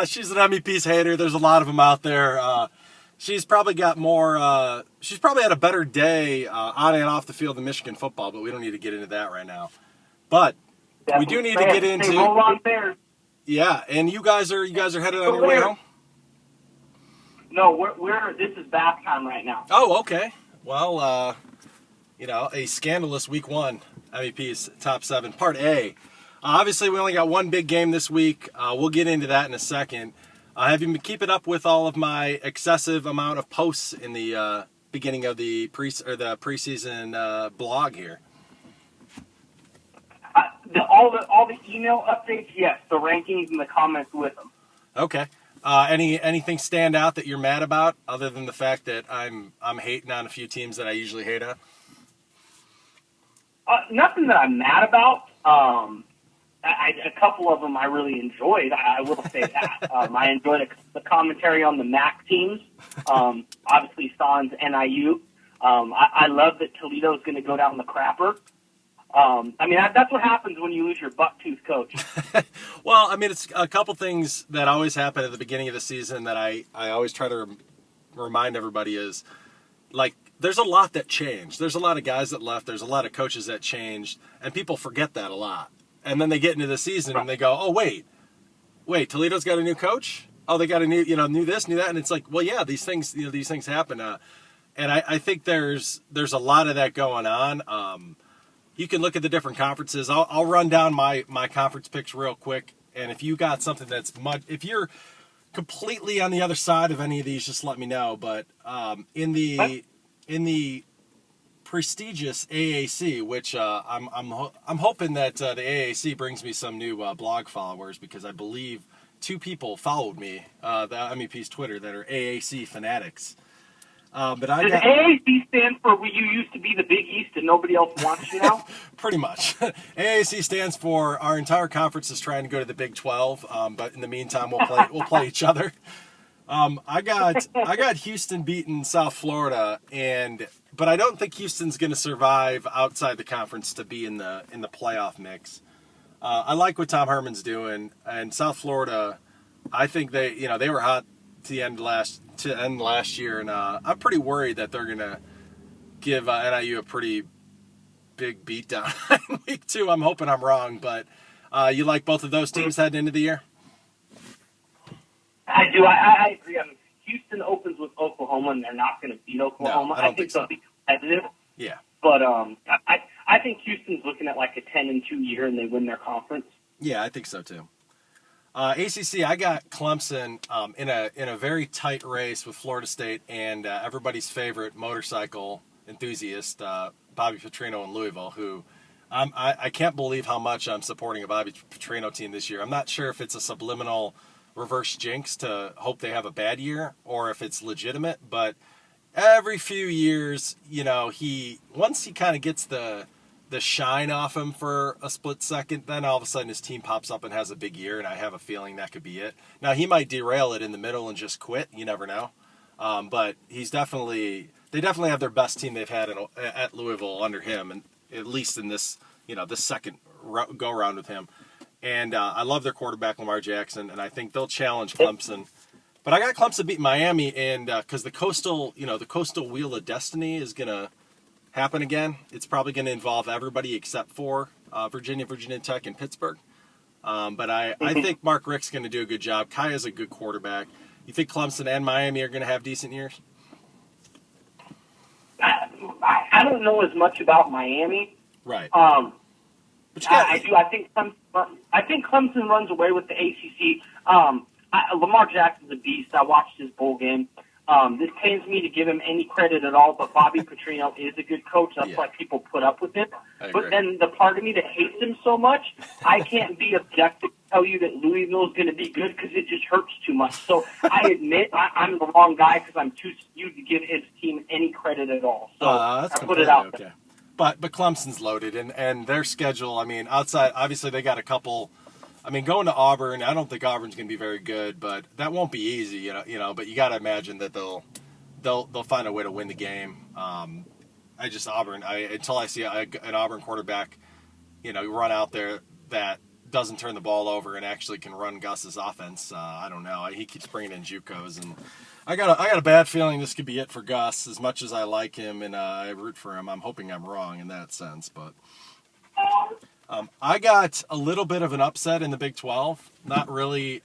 She's an MEPS hater. There's a lot of them out there. She's probably got more. She's probably had a better day on and off the field than Michigan football, but we don't need to get into that right now. But we do need to get into. Roll on Bears. Yeah, and you guys are headed on your way home. No, this is bath time right now. Oh, okay. Well, a scandalous week one MEP's top 7, part A. Obviously, we only got one big game this week. We'll get into that in a second. Have you been keeping up with all of my excessive amount of posts in the beginning of the preseason blog here? All the email updates, yes. The rankings and the comments with them. Okay. Anything stand out that you're mad about, other than the fact that I'm hating on a few teams that I usually hate on? Nothing that I'm mad about. A couple of them I really enjoyed. I will say that. I enjoyed the commentary on the MAC teams. Obviously, Sans NIU. I love that Toledo's going to go down the crapper. That's what happens when you lose your buck-tooth coach. Well, it's a couple things that always happen at the beginning of the season that I always try to remind everybody is, like, there's a lot that changed. There's a lot of guys that left. There's a lot of coaches that changed, and people forget that a lot. And then they get into the season and they go, oh, wait, Toledo's got a new coach? Oh, they got a new this, new that. And it's like, well, yeah, these things happen. And I think there's a lot of that going on. You can look at the different conferences. I'll run down my conference picks real quick. And if you got something if you're completely on the other side of any of these, just let me know. But in the prestigious AAC, which I'm hoping that the AAC brings me some new blog followers, because I believe 2 people followed me, the MEP's Twitter, that are AAC fanatics. Does AAC stand for you used to be the Big East and nobody else wants you now? Pretty much. AAC stands for our entire conference is trying to go to the Big 12, but in the meantime we'll play each other. I got Houston beating South Florida, but I don't think Houston's going to survive outside the conference to be in the playoff mix. I like what Tom Herman's doing, and South Florida, I think they were hot to end last year, and I'm pretty worried that they're going to give NIU a pretty big beatdown in week 2. I'm hoping I'm wrong, but you like both of those teams heading into the year? I do. I agree. Houston opens with Oklahoma, and they're not going to beat Oklahoma. No, I think so. They'll be competitive. Yeah. But I think Houston's looking at like a 10-2 year, and they win their conference. Yeah, I think so too. ACC, I got Clemson in a very tight race with Florida State and everybody's favorite motorcycle enthusiast, Bobby Petrino in Louisville, who I can't believe how much I'm supporting a Bobby Petrino team this year. I'm not sure if it's a subliminal reverse jinx to hope they have a bad year or if it's legitimate, but every few years, once he kind of gets the shine off him for a split second, then all of a sudden his team pops up and has a big year, and I have a feeling that could be it. Now, he might derail it in the middle and just quit. You never know. But they definitely have their best team they've had at Louisville under him, and at least in this, this second go-around with him. And I love their quarterback, Lamar Jackson, and I think they'll challenge Clemson. But I got Clemson beating Miami, and because the coastal Wheel of Destiny is going to happen again. It's probably going to involve everybody except for Virginia Tech, and Pittsburgh. But I think Mark Richt's going to do a good job. Kaya's a good quarterback. You think Clemson and Miami are going to have decent years? I don't know as much about Miami. Right. I do. I think Clemson runs away with the ACC. Lamar Jackson's a beast. I watched his bowl game. This pains me to give him any credit at all, but Bobby Petrino is a good coach. That's why people put up with him. But then the part of me that hates him so much, I can't be objective to tell you that Louisville is going to be good because it just hurts too much. So I admit I'm the wrong guy because I'm too skewed to give his team any credit at all. So I put it out there. But Clemson's loaded, and their schedule, outside, obviously they got a couple. Going to Auburn, I don't think Auburn's going to be very good, but that won't be easy, but you got to imagine that they'll find a way to win the game. Until I see an Auburn quarterback, run out there that doesn't turn the ball over and actually can run Gus's offense. I don't know. He keeps bringing in JUCOs, and I got a bad feeling this could be it for Gus. As much as I like him and I root for him, I'm hoping I'm wrong in that sense. But I got a little bit of an upset in the Big 12. Not really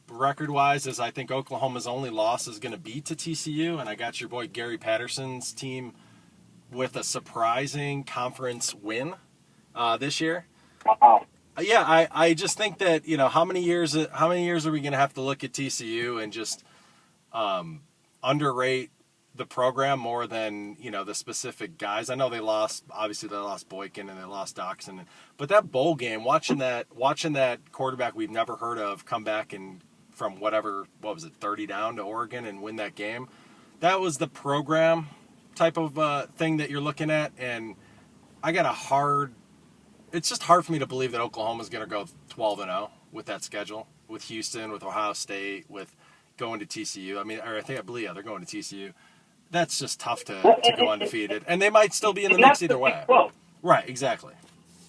record-wise, as I think Oklahoma's only loss is going to be to TCU, and I got your boy Gary Patterson's team with a surprising conference win this year. Wow. Yeah, I just think that, how many years are we going to have to look at TCU and just underrate the program more than, the specific guys? I know they lost Boykin and they lost Doxson, but that bowl game, watching that quarterback we've never heard of come back and from 30 down to Oregon and win that game, that was the program type of thing that you're looking at, and it's just hard for me to believe that Oklahoma's going to go 12-0 with that schedule, with Houston, with Ohio State, with going to TCU. I believe they're going to TCU. That's just tough to go undefeated, and they might still be in the mix either way. Right, exactly.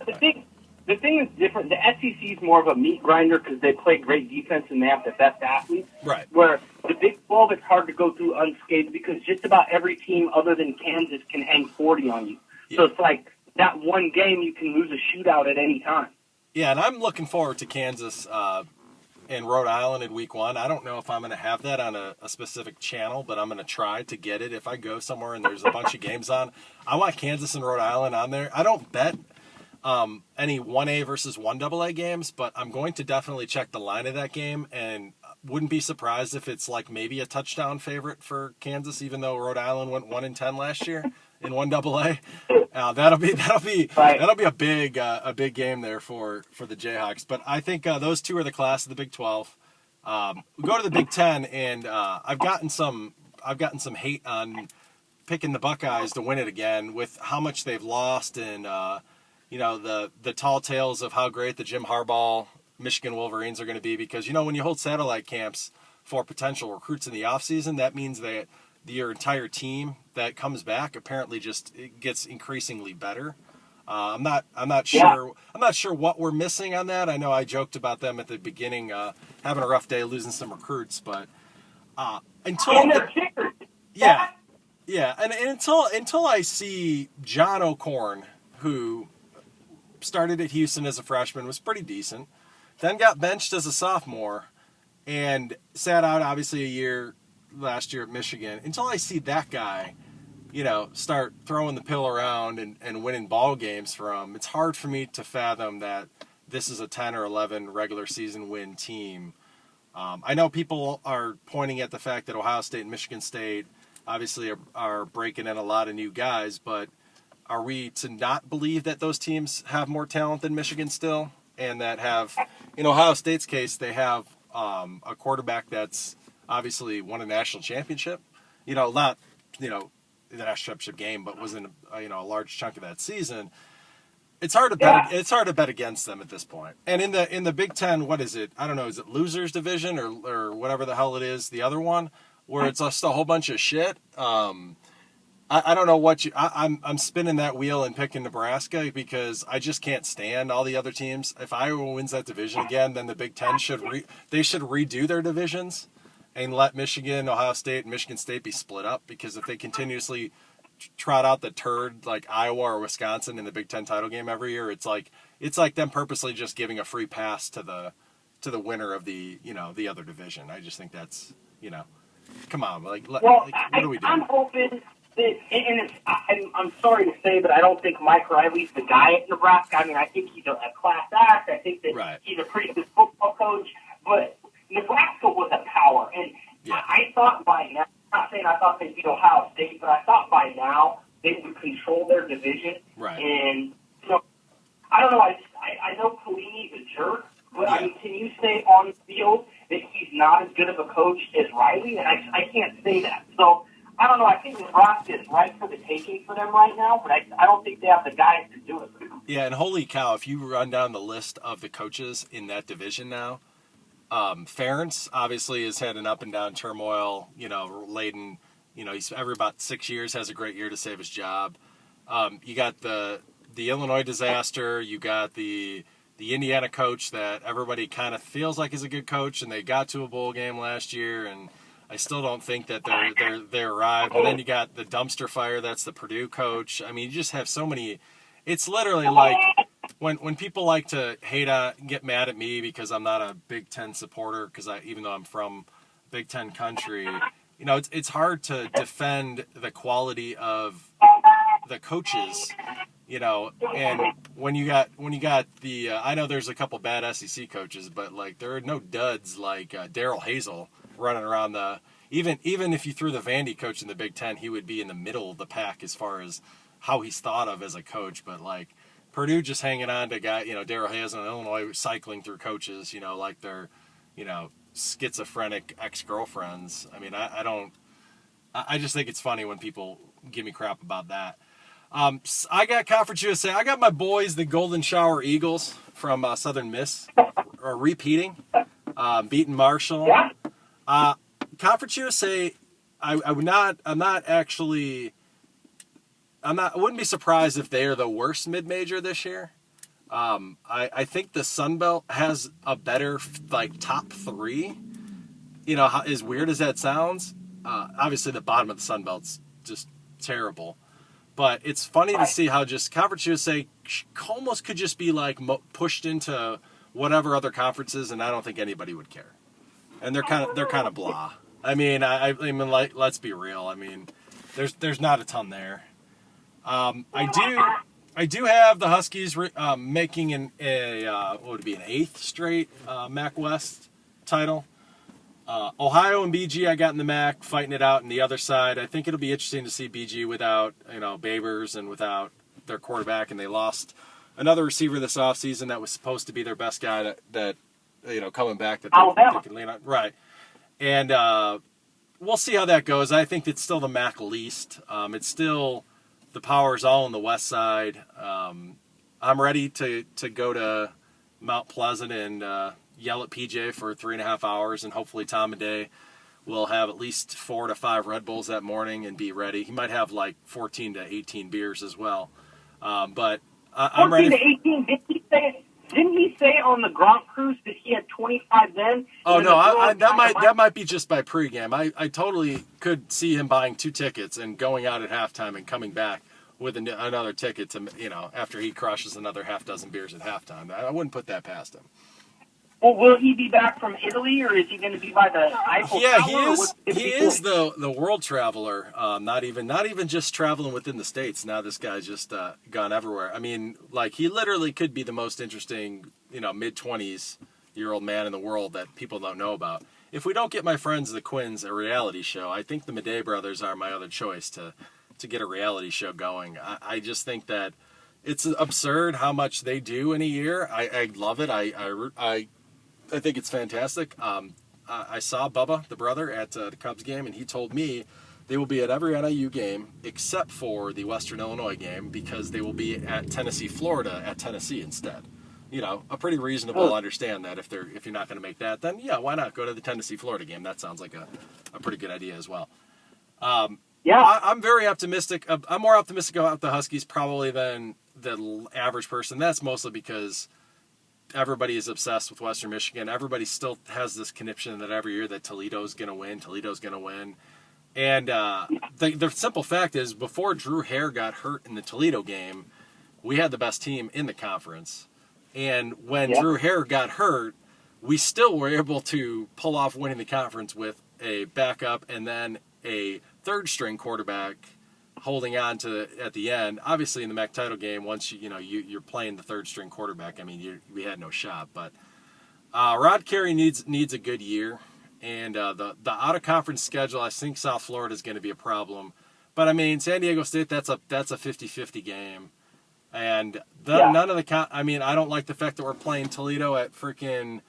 The thing is different. The SEC is more of a meat grinder because they play great defense and they have the best athletes. Right. Where the Big 12, it's hard to go through unscathed because just about every team other than Kansas can hang 40 on you. Yeah. So it's like that one game you can lose a shootout at any time. Yeah, and I'm looking forward to Kansas and Rhode Island in week 1. I don't know if I'm going to have that on a specific channel, but I'm going to try to get it. If I go somewhere and there's a bunch of games on, I want Kansas and Rhode Island on there. I don't bet any 1A versus 1AA games, but I'm going to definitely check the line of that game, and wouldn't be surprised if it's like maybe a touchdown favorite for Kansas, even though Rhode Island went 1-10 last year in 1AA. That'll be a big game there for the Jayhawks. But I think those two are the class of the Big 12. We go to the Big 10, and I've gotten some hate on picking the Buckeyes to win it again with how much they've lost and the tall tales of how great the Jim Harbaugh Michigan Wolverines are going to be, because when you hold satellite camps for potential recruits in the offseason, that means that your entire team that comes back apparently just gets increasingly better. I'm not sure what we're missing on that. I know I joked about them at the beginning, having a rough day losing some recruits, but until I see John O'Korn, who started at Houston as a freshman, was pretty decent, then got benched as a sophomore, and sat out obviously a year last year at Michigan. Until I see that guy, start throwing the pill around and winning ball games for him, it's hard for me to fathom that this is a 10 or 11 regular season win team. I know people are pointing at the fact that Ohio State and Michigan State obviously are breaking in a lot of new guys, but are we to not believe that those teams have more talent than Michigan still, and that have, in Ohio State's case, they have a quarterback that's obviously won a national championship, not the national championship game, but was in a large chunk of that season. It's hard to bet. It's hard to bet against them at this point. And in the Big Ten, what is it? I don't know. Is it losers division or whatever the hell it is? The other one where it's just a whole bunch of shit. I don't know what I'm spinning that wheel and picking Nebraska because I just can't stand all the other teams. If Iowa wins that division again, then the Big Ten should redo their divisions and let Michigan, Ohio State, and Michigan State be split up, because if they continuously trot out the turd like Iowa or Wisconsin in the Big Ten title game every year, it's like them purposely just giving a free pass to the winner of the the other division. I just think that's come on, what are we doing? I'm hoping. And I'm sorry to say, but I don't think Mike Riley's the guy at Nebraska. I think he's a class act. I think that he's a pretty good football coach. But Nebraska was a power. And I thought by now, I'm not saying I thought they'd beat Ohio State, but I thought by now they would control their division. Right. And, I don't know. I know Pelini's a jerk, but can you say on the field that he's not as good of a coach as Riley? And I can't say that. So, I don't know. I think Nebraska is right for the taking for them right now, but I don't think they have the guys to do it. Yeah, and holy cow, if you run down the list of the coaches in that division now, Ferentz obviously has had an up and down turmoil. Layden, he's every about 6 years has a great year to save his job. You got the Illinois disaster. You got the the Indiana coach that everybody kind of feels like is a good coach, and they got to a bowl game last year, and I still don't think that they arrived. And then you got the dumpster fire that's the Purdue coach. I mean, you just have so many. It's literally like when people like to get mad at me because I'm not a Big Ten supporter, because even though I'm from Big Ten country, it's hard to defend the quality of the coaches. And when you got the, I know there's a couple bad SEC coaches, but like there are no duds like Darrell Hazel running around even if you threw the Vandy coach in the Big Ten, he would be in the middle of the pack as far as how he's thought of as a coach. But like Purdue just hanging on to Darrell Hazel in Illinois, cycling through coaches, like they're, schizophrenic ex-girlfriends. I mean, I just think it's funny when people give me crap about that. I got Conference USA. I got my boys, the Golden Shower Eagles from Southern Miss, are repeating, beating Marshall. Conference USA. I wouldn't be surprised if they are the worst mid-major this year. I think the Sun Belt has a better top three. As weird as that sounds, obviously the bottom of the Sun Belt's just terrible. But it's funny to see how just Conference USA almost could just be pushed into whatever other conferences, and I don't think anybody would care. And they're kind of blah. I mean, let's be real. I mean, there's not a ton there. I do have the Huskies making an 8th straight MAC West title. Ohio and BG I got in the MAC fighting it out on the other side. I think it'll be interesting to see BG without Babers and without their quarterback, and they lost another receiver this offseason that was supposed to be their best guy that coming back that they can lean on. Right. And we'll see how that goes. I think it's still the MAC least. It's still the power's all on the west side. I'm ready to go to Mount Pleasant and yell at PJ for 3.5 hours, and hopefully Tom Day will have at least 4 to 5 Red Bulls that morning and be ready. He might have 14 to 18 beers as well. But I'm ready. 14 to 18, didn't he say on the Gronk cruise that he had 25 then? Oh, no, that might be just by pregame. I totally could see him buying 2 tickets and going out at halftime and coming back with another ticket to, after he crushes another half dozen beers at halftime. I wouldn't put that past him. Well, will he be back from Italy, or is he going to be by the Eiffel Tower? Yeah, he is the world traveler. Not even just traveling within the States. Now this guy's just gone everywhere. I mean, he literally could be the most interesting, mid-20s-year-old man in the world that people don't know about. If we don't get my friends the Quins a reality show, I think the Madej brothers are my other choice to get a reality show going. I just think that it's absurd how much they do in a year. I love it. I think it's fantastic. I saw Bubba, the brother, at the Cubs game, and he told me they will be at every NIU game except for the Western Illinois game because they will be at Tennessee, Florida at Tennessee instead. A pretty reasonable understand that if you're not going to make that, then yeah, why not go to the Tennessee, Florida game? That sounds like a pretty good idea as well. I'm very optimistic. I'm more optimistic about the Huskies probably than the average person. That's mostly because everybody is obsessed with Western Michigan. Everybody still has this conniption that every year that Toledo's going to win. And the simple fact is, before Drew Hare got hurt in the Toledo game, we had the best team in the conference. And when Drew Hare got hurt, we still were able to pull off winning the conference with a backup and then a third-string quarterback holding on to at the end. Obviously, in the MAC title game, once you're playing the third-string quarterback, I mean, we had no shot. But Rod Carey needs a good year, and the out-of-conference schedule, I think South Florida is going to be a problem. But I mean, San Diego State, that's a 50-50 game, and none of the. I mean, I don't like the fact that we're playing Toledo at freaking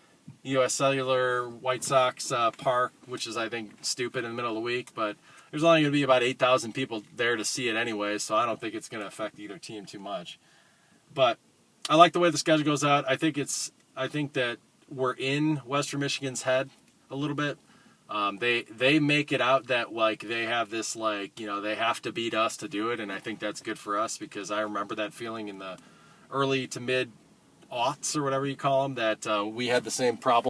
U.S. Cellular White Sox Park, which is, I think, stupid in the middle of the week, but there's only going to be about 8,000 people there to see it anyway, so I don't think it's going to affect either team too much. But I like the way the schedule goes out. I think that we're in Western Michigan's head a little bit. They make it out that they have this they have to beat us to do it, and I think that's good for us because I remember that feeling in the early to mid aughts or whatever you call them that we had the same problem